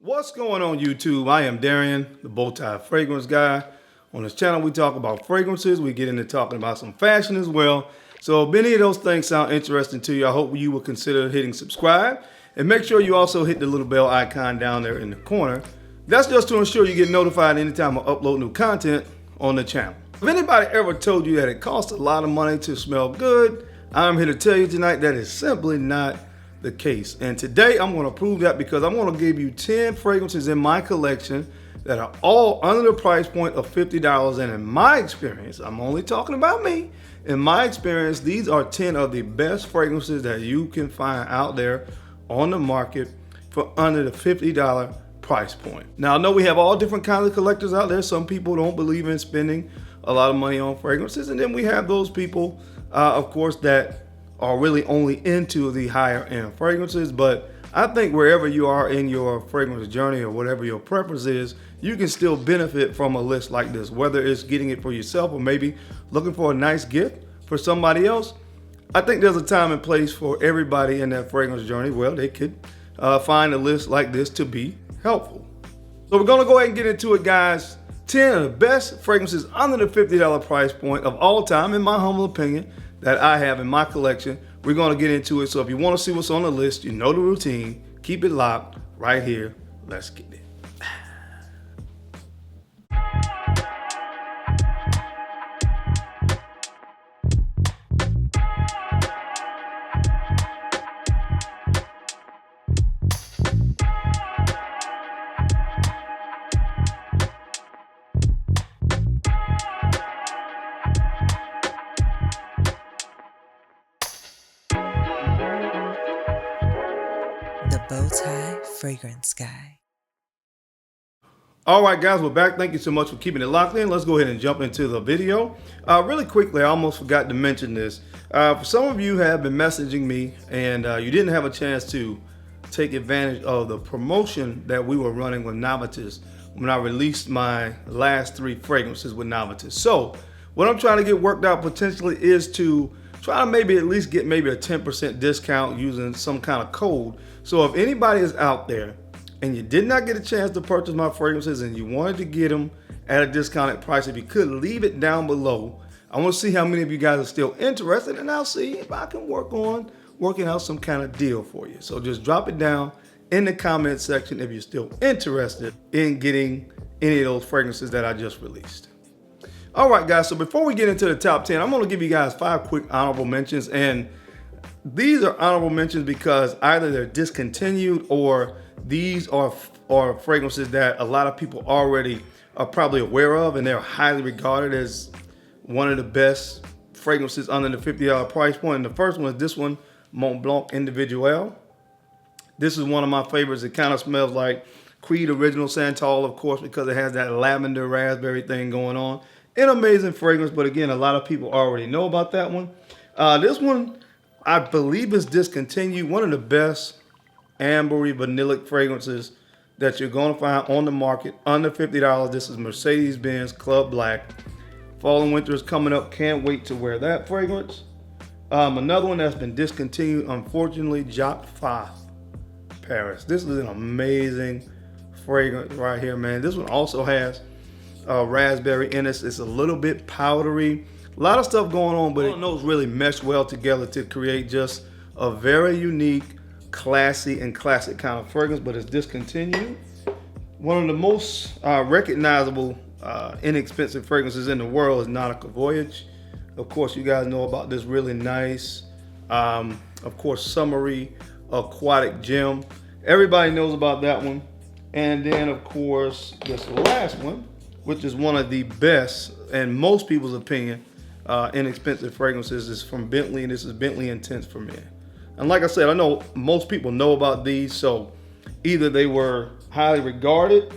What's going on YouTube? I am Darian, the Bowtie Fragrance Guy. On this channel we talk about fragrances, we get into talking about some fashion as well. So if any of those things sound interesting to you, I hope you will consider hitting subscribe. And make sure you also hit the little bell icon down there in the corner. That's just to ensure you get notified anytime I upload new content on the channel. If anybody ever told you that it costs a lot of money to smell good, I'm here to tell you tonight that is simply not the case. And today I'm going to prove that because I'm going to give you 10 fragrances in my collection that are all under the price point of $50. And in my experience, I'm only talking about me. In my experience, these are 10 of the best fragrances that you can find out there on the market for under the $50 price point. Now I know we have all different kinds of collectors out there. Some people don't believe in spending a lot of money on fragrances. And then we have those people, of course, that are really only into the higher end fragrances. But I think wherever you are in your fragrance journey or whatever your preference is, you can still benefit from a list like this, whether it's getting it for yourself or maybe looking for a nice gift for somebody else. I think there's a time and place for everybody in that fragrance journey where they could find a list like this to be helpful. So we're gonna go ahead and get into it, guys. 10 of the best fragrances under the $50 price point of all time, in my humble opinion, that I have in my collection. We're going to get into it. So if you want to see what's on the list, you know the routine. Keep it locked right here. Let's get it. Bowtie Fragrance Guy. All right, guys, we're back. Thank you so much for keeping it locked in. Let's go ahead and jump into the video. Really quickly, I almost forgot to mention this. For some of you have been messaging me and you didn't have a chance to take advantage of the promotion that we were running with Navitus when I released my last 3 fragrances with Navitus. So what I'm trying to get worked out potentially is to try to maybe at least get maybe a 10% discount using some kind of code. So if anybody is out there and you did not get a chance to purchase my fragrances and you wanted to get them at a discounted price, if you could leave it down below. I want to see how many of you guys are still interested, and I'll see if I can work on working out some kind of deal for you. So just drop it down in the comment section if you're still interested in getting any of those fragrances that I just released. All right, guys, so before we get into the top 10, I'm going to give you guys 5 quick honorable mentions. And these are honorable mentions because either they're discontinued or these are fragrances that a lot of people already are probably aware of, and they're highly regarded as one of the best fragrances under the $50 price point. And the first one is this one, Mont Blanc Individuel. This is one of my favorites. It kind of smells like Creed Original Santal, of course, because it has that lavender raspberry thing going on. An amazing fragrance, but again, a lot of people already know about that one. This one, I believe, is discontinued. One of the best ambery vanillic fragrances that you're going to find on the market under $50. This is Mercedes-Benz Club Black. Fall and winter is coming up. Can't wait to wear that fragrance. Another one that's been discontinued, unfortunately, Jacques Fath Paris. This is an amazing fragrance right here, man. This one also has raspberry in it. It's a little bit powdery. A lot of stuff going on, but those really mesh well together to create just a very unique, classy, and classic kind of fragrance, but it's discontinued. One of the most recognizable, inexpensive fragrances in the world is Nautica Voyage. Of course, you guys know about this really nice, of course, summery aquatic gem. Everybody knows about that one. And then, of course, this last one, which is one of the best, in most people's opinion, inexpensive fragrances, is from Bentley, and this is Bentley Intense for Men. And like I said, I know most people know about these, so either they were highly regarded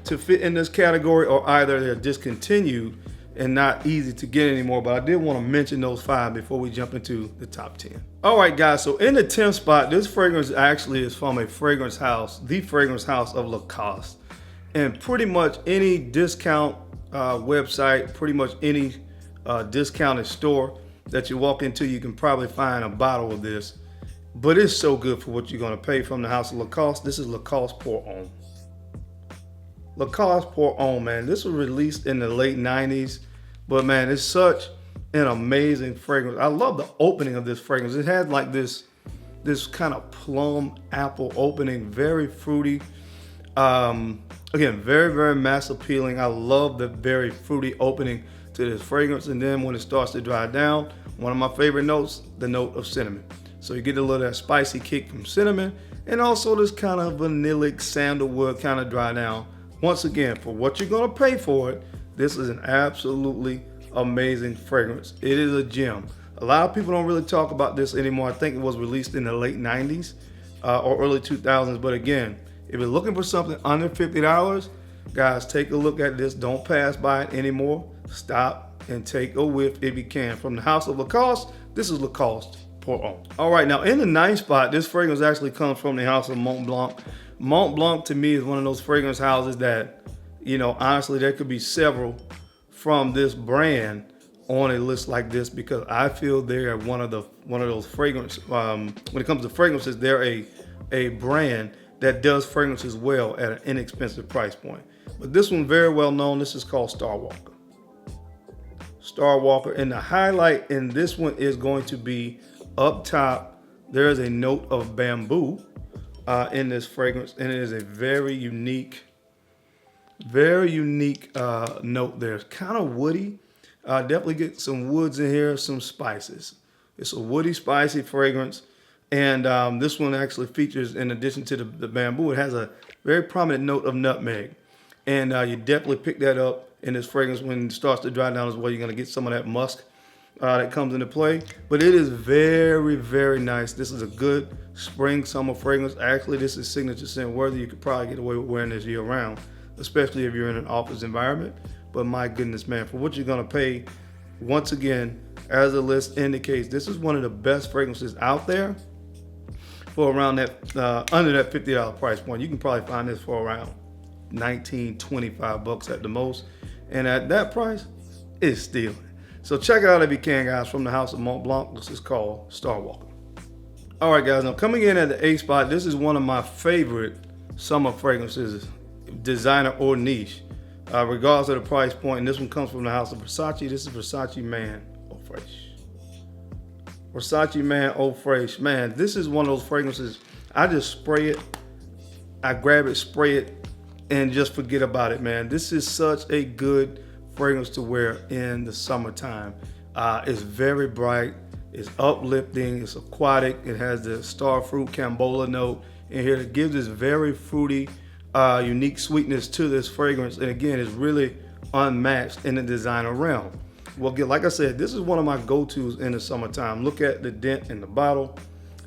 to fit in this category, or either they're discontinued and not easy to get anymore. But I did want to mention those 5 before we jump into the top 10. All right, guys, so in the 10th spot, this fragrance actually is from a fragrance house, the fragrance house of Lacoste. And pretty much any discount website, pretty much any discounted store that you walk into, you can probably find a bottle of this. But it's so good for what you're going to pay from the house of Lacoste. This is Lacosport Homme. Lacosport Homme, man. This was released in the late 90s, but man, it's such an amazing fragrance. I love the opening of this fragrance. It had like this kind of plum apple opening, very fruity. Again, very, very mass appealing. I love the very fruity opening to this fragrance. And then when it starts to dry down, one of my favorite notes, the note of cinnamon. So you get a little of that spicy kick from cinnamon, and also this kind of vanillic sandalwood kind of dry down. Once again, for what you're gonna pay for it, this is an absolutely amazing fragrance. It is a gem. A lot of people don't really talk about this anymore. I think it was released in the late 90s or early 2000s. But again, if you're looking for something under $50, guys, take a look at this. Don't pass by it anymore. Stop and take a whiff if you can. From the house of Lacoste, this is Lacoste Pour Homme. All right, now in the ninth spot, this fragrance actually comes from the house of Mont Blanc. Mont Blanc to me is one of those fragrance houses that, you know, honestly, there could be several from this brand on a list like this, because I feel they're one of those fragrance. When it comes to fragrances, they're a brand that does fragrances well at an inexpensive price point. But this one's very well known. This is called Star Walker. Star Walker, and the highlight in this one is going to be up top. There is a note of bamboo in this fragrance, and it is a very unique note there. It's kind of woody. Definitely get some woods in here, some spices. It's a woody, spicy fragrance. And this one actually features, in addition to the bamboo, it has a very prominent note of nutmeg. And you definitely pick that up in this fragrance when it starts to dry down as well. You're going to get some of that musk that comes into play. But it is very, very nice. This is a good spring, summer fragrance. Actually, this is signature scent worthy. You could probably get away with wearing this year round, especially if you're in an office environment. But my goodness, man, for what you're going to pay, once again, as the list indicates, this is one of the best fragrances out there for around that, under that $50 price point. You can probably find this for around $19, $25 at the most. And at that price, it's stealing. So check it out if you can, guys, from the house of Mont Blanc. This is called Star Walker. All right, guys, now coming in at the 8th spot, this is one of my favorite summer fragrances, designer or niche. Regardless of the price point, and this one comes from the house of Versace. This is Versace Man Eau Fraiche. Versace Man Eau Fraiche. Man, this is one of those fragrances, I just spray it, I grab it, spray it, and just forget about it, man. This is such a good fragrance to wear in the summertime. It's very bright, it's uplifting, it's aquatic, it has the star fruit Cambola note in here that gives this very fruity, unique sweetness to this fragrance, and again, it's really unmatched in the designer realm. Well, like I said, this is one of my go-tos in the summertime. Look at the dent in the bottle.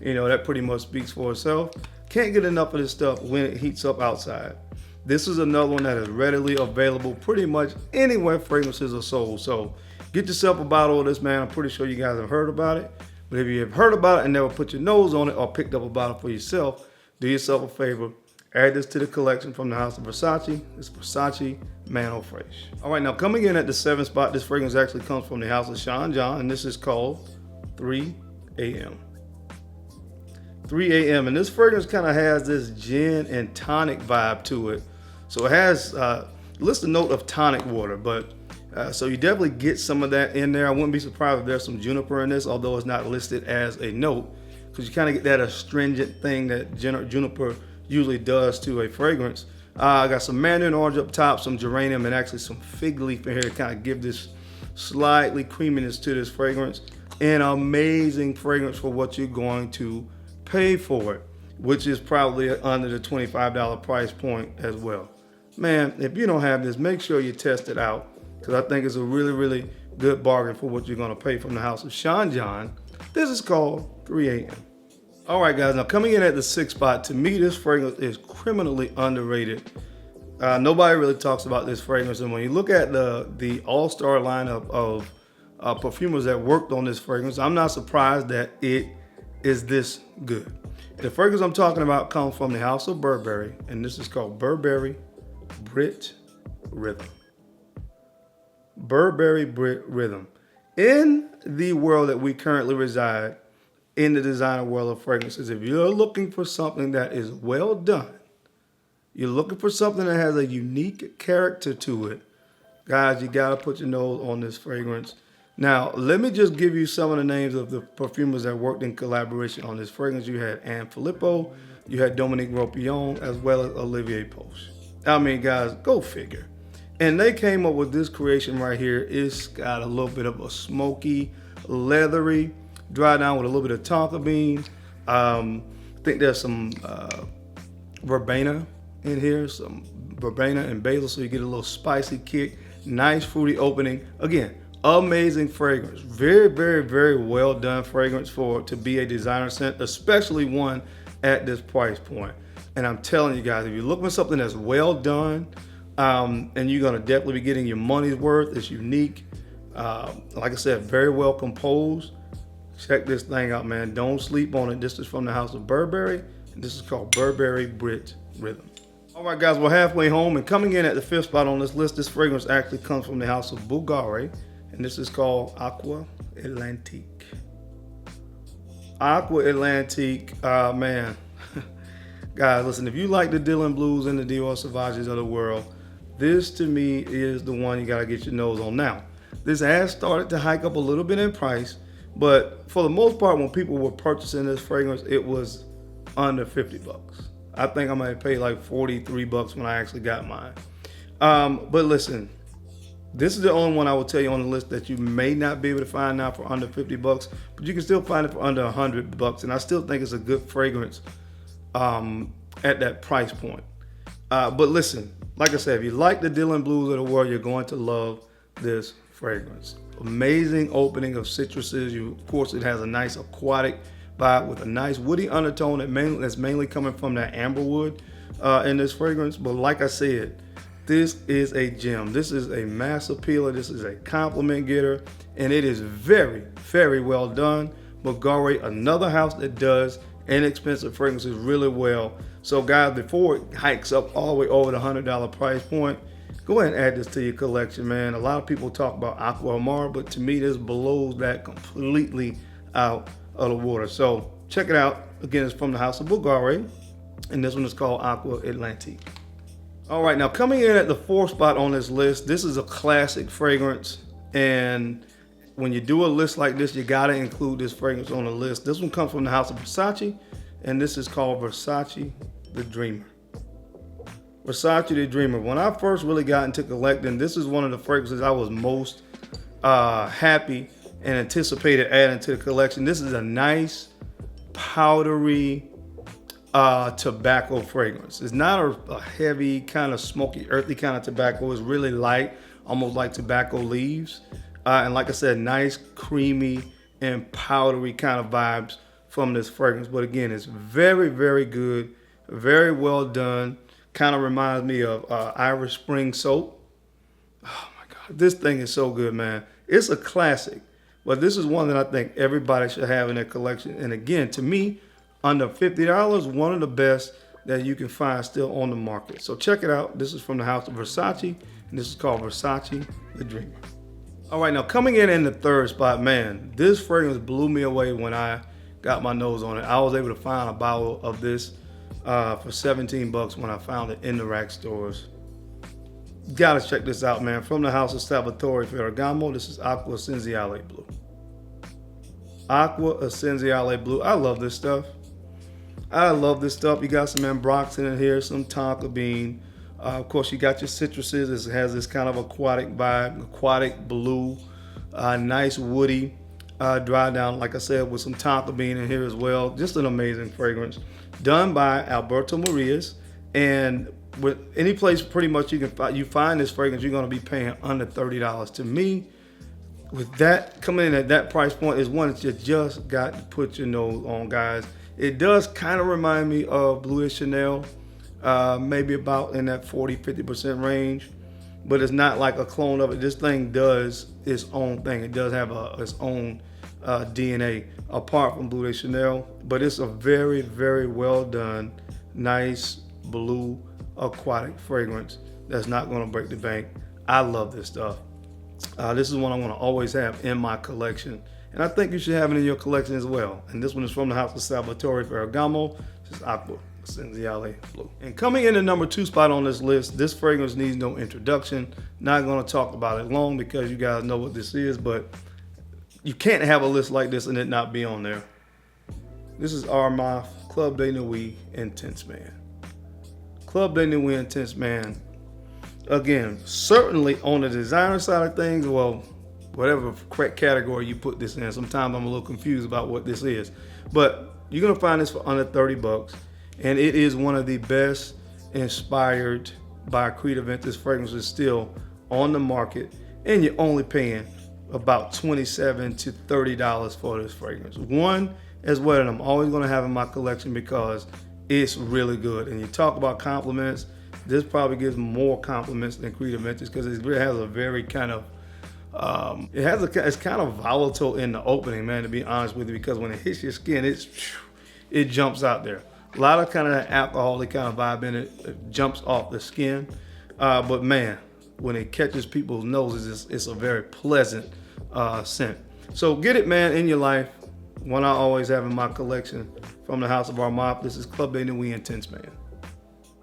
You know, that pretty much speaks for itself. Can't get enough of this stuff when it heats up outside. This is another one that is readily available pretty much anywhere fragrances are sold. So get yourself a bottle of this, man. I'm pretty sure you guys have heard about it. But if you have heard about it and never put your nose on it or picked up a bottle for yourself, do yourself a favor. Add this to the collection from the house of Versace. It's Versace Man Eau Fraiche. All right, now coming in at the 7th spot, this fragrance actually comes from the house of Sean John, and this is called 3 a.m. 3 a.m. And this fragrance kind of has this gin and tonic vibe to it. So it has listed note of tonic water, but so you definitely get some of that in there. I wouldn't be surprised if there's some juniper in this, although it's not listed as a note, because you kind of get that astringent thing that juniper usually does to a fragrance. I got some mandarin orange up top, some geranium, and actually some fig leaf in here to kind of give this slightly creaminess to this fragrance. An amazing fragrance for what you're going to pay for it, which is probably under the $25 price point as well. Man, if you don't have this, make sure you test it out, because I think it's a really, really good bargain for what you're going to pay from the house of Sean John. This is called 3 a.m. All right, guys, now coming in at the 6th spot, to me, this fragrance is criminally underrated. Nobody really talks about this fragrance, and when you look at the all-star lineup of perfumers that worked on this fragrance, I'm not surprised that it is this good. The fragrance I'm talking about comes from the house of Burberry, and this is called Burberry Brit Rhythm. Burberry Brit Rhythm. In the world that we currently reside, in the designer world of fragrances, if you're looking for something that is well done, You're looking for something that has a unique character to it. Guys, you gotta put your nose on this fragrance. Now, let me just give you some of the names of the perfumers that worked in collaboration on this fragrance. You had Anne Filippo, you had Dominique Ropillon, as well as Olivier Poche. I mean, guys, go figure. And they came up with this creation right here. It's got a little bit of a smoky, leathery, dry down with a little bit of tonka bean. I think there's some verbena in here, some verbena and basil, so you get a little spicy kick. Nice fruity opening. Again, amazing fragrance. Very, very, very well done fragrance to be a designer scent, especially one at this price point. And I'm telling you guys, if you're looking for something that's well done, and you're gonna definitely be getting your money's worth, it's unique. Like I said, very well composed. Check this thing out, man. Don't sleep on it. This is from the house of Burberry, and this is called Burberry Rhythm. All right, guys, we're halfway home, and coming in at the 5th spot on this list, this fragrance actually comes from the house of Bulgari, and this is called Aqua Atlantique. Aqua Atlantique, man. Guys, listen, if you like the Dylan Blues and the Dior Sauvages of the world, this to me is the one you gotta get your nose on. Now, this has started to hike up a little bit in price, but for the most part, when people were purchasing this fragrance, it was under 50 bucks. I think I might have paid like 43 bucks when I actually got mine. But listen, this is the only one I will tell you on the list that you may not be able to find now for under 50 bucks, but you can still find it for under 100 bucks. And I still think it's a good fragrance at that price point. But listen, like I said, if you like the Dylan Blues of the world, you're going to love this fragrance. Amazing opening of citruses. Of course, it has a nice aquatic vibe with a nice woody undertone that's mainly coming from that amberwood in this fragrance. But like I said, this is a gem. This is a mass appealer. This is a compliment getter, and it is very, very well done. Bulgari, another house that does inexpensive fragrances really well. So guys, before it hikes up all the way over the $100 price point, go ahead and add this to your collection, man. A lot of people talk about Aqua Amara, but to me, this blows that completely out of the water. So check it out. Again, it's from the house of Bulgari, and this one is called Aqua Atlantique. All right, now coming in at the 4th spot on this list, this is a classic fragrance, and when you do a list like this, you gotta include this fragrance on the list. This one comes from the house of Versace, and this is called Versace The Dreamer. Versace The Dreamer. When I first really got into collecting, this is one of the fragrances I was most happy and anticipated adding to the collection. This is a nice, powdery tobacco fragrance. It's not a heavy, kind of smoky, earthy kind of tobacco. It's really light, almost like tobacco leaves. And like I said, nice, creamy, and powdery kind of vibes from this fragrance. But again, it's very, very good, very well done. Kind of reminds me of Irish Spring soap. Oh my God, this thing is so good, man. It's a classic, but this is one that I think everybody should have in their collection. And again, to me, under $50, one of the best that you can find still on the market. So check it out. This is from the house of Versace, and this is called Versace The Dreamer. All right, now coming in the 3rd spot, man, this fragrance blew me away when I got my nose on it. I was able to find a bottle of this for 17 bucks when I found it in the rack stores. Gotta check this out, man. From the house of Salvatore Ferragamo, this is Acqua Essenziale Blue. Acqua Essenziale Blue. I love this stuff. I love this stuff. You got some ambroxan in here, some tonka bean. Of course, you got your citruses. It has this kind of aquatic vibe, aquatic blue, nice woody, dry down, like I said, with some tonka bean in here as well. Just an amazing fragrance. Done by Alberto Marias. And with any place pretty much you find this fragrance, you're going to be paying under $30. To me, with that coming in at that price point, is one that you just got to put your nose on, guys. It does kind of remind me of Bleu de Chanel, maybe about in that 40-50% range, but it's not like a clone of it. This thing does its own thing. It does have its own DNA apart from Bleu de Chanel, but it's a very, very well done, nice blue aquatic fragrance that's not going to break the bank. I love this stuff. This is one I want to always have in my collection, and I think you should have it in your collection as well. And this one is from the house of Salvatore Ferragamo. This is Aqua Cinziale Blue. And coming in at number 2 spot on this list, this fragrance needs no introduction. Not going to talk about it long because you guys know what this is, but you can't have a list like this and it not be on there. This is our Moth Club de Nuit Intense Man. Club de Nuit Intense Man. Again, certainly on the designer side of things, well, whatever category you put this in. Sometimes I'm a little confused about what this is. But you're going to find this for under 30 bucks. And it is one of the best inspired by Acqu Di Gio fragrances still on the market. And you're only paying about $27 to $30 for this fragrance. One is what I'm always going to have in my collection because it's really good. And you talk about compliments, this probably gives more compliments than Acqu Di Gio because it really has a very kind of it's kind of volatile in the opening, man, to be honest with you, because when it hits your skin, it jumps out there. A lot of kind of that alcoholic kind of vibe in it. It jumps off the skin. But man, when it catches people's noses, it's a very pleasant scent. So get it, man, in your life. One I always have in my collection from the House of Our Moth. This is Club de Nuit Intense Man.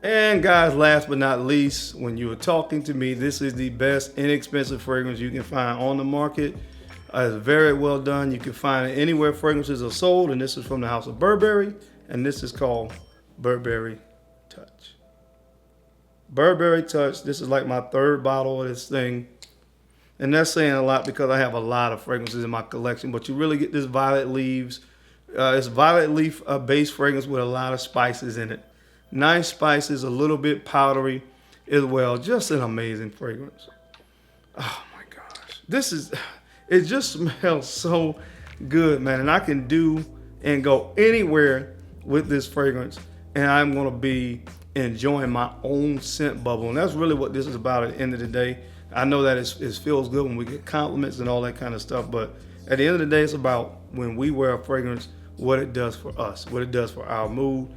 And guys, last but not least, when you are talking to me, this is the best inexpensive fragrance you can find on the market. It's very well done. You can find it anywhere fragrances are sold, and this is from the House of Burberry, and this is called Burberry Touch. Burberry Touch, this is like my 3rd bottle of this thing. And that's saying a lot because I have a lot of fragrances in my collection, but you really get this violet leaves. It's violet leaf based fragrance with a lot of spices in it. Nice spices, a little bit powdery as well. Just an amazing fragrance. Oh my gosh. It just smells so good, man. And I can do and go anywhere with this fragrance, and I'm gonna be enjoying my own scent bubble. And that's really what this is about at the end of the day. I know that it feels good when we get compliments and all that kind of stuff, but at the end of the day, it's about when we wear a fragrance, what it does for us, what it does for our mood,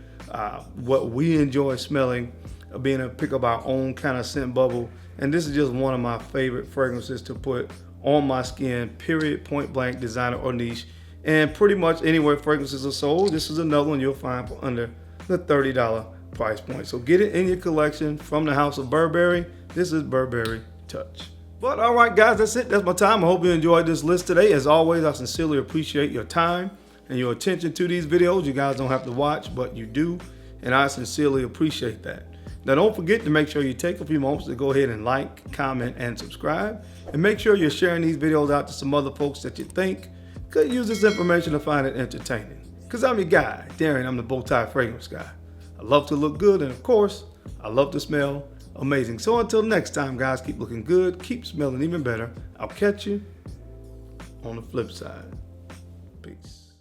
what we enjoy smelling, being able to pick up our own kind of scent bubble. And this is just one of my favorite fragrances to put on my skin, period, point blank, designer or niche. And pretty much anywhere fragrances are sold, this is another one you'll find for under the $30 price point. So get it in your collection from the House of Burberry. This is Burberry Touch. But all right, guys, that's it. That's my time. I hope you enjoyed this list today. As always, I sincerely appreciate your time and your attention to these videos. You guys don't have to watch, but you do, and I sincerely appreciate that. Now, don't forget to make sure you take a few moments to go ahead and like, comment, and subscribe, and make sure you're sharing these videos out to some other folks that you think could use this information to find it entertaining. Because I'm your guy, Darren. I'm the bow tie fragrance guy. I love to look good, and of course, I love to smell amazing. So until next time, guys, keep looking good, keep smelling even better. I'll catch you on the flip side. Peace.